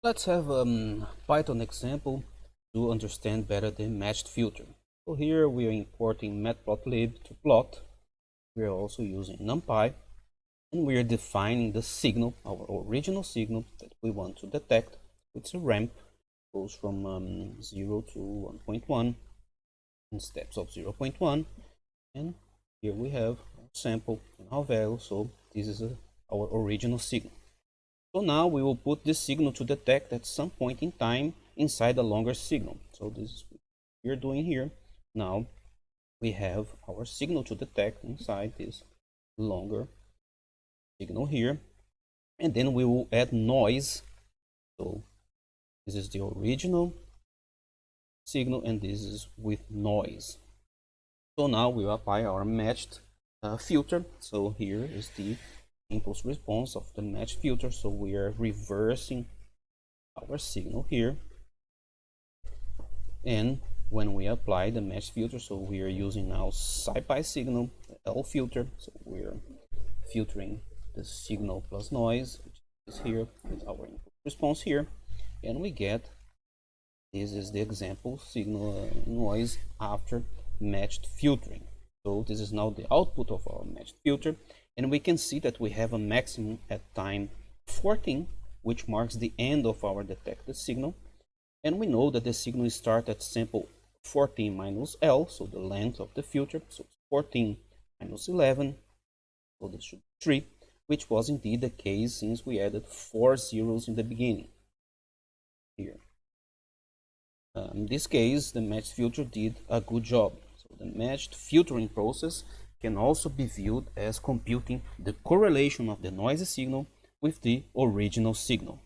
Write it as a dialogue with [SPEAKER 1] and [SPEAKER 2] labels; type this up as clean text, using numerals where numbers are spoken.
[SPEAKER 1] Let's have a Python example to understand better the matched filter. So here we are importing matplotlib to plot. We are also using NumPy, and we are defining the signal, our original signal that we want to detect. It's a ramp, goes from 0 to 1.1 in steps of 0.1, and here we have our sample and our value. So this is our original signal. So now we will put this signal to detect at some point in time inside a longer signal. So this is what we're doing here. Now we have our signal to detect inside this longer signal here. And then we will add noise. So this is the original signal and this is with noise. So now we will apply our matched filter. So here is the impulse response of the match filter. So we are reversing our signal here, and when we apply the match filter, so we are using now SciPy signal, the L filter. So we are filtering the signal plus noise, which is here with our input response here, and we get this is the example signal noise after matched filtering. So this is now the output of our matched filter, and we can see that we have a maximum at time 14, which marks the end of our detected signal. And we know that the signal starts at sample 14 minus L, so the length of the filter. So 14 minus 11, so this should be 3, which was indeed the case since we added 4 zeros in the beginning here. In this case, the matched filter did a good job. So the matched filtering process can also be viewed as computing the correlation of the noisy signal with the original signal.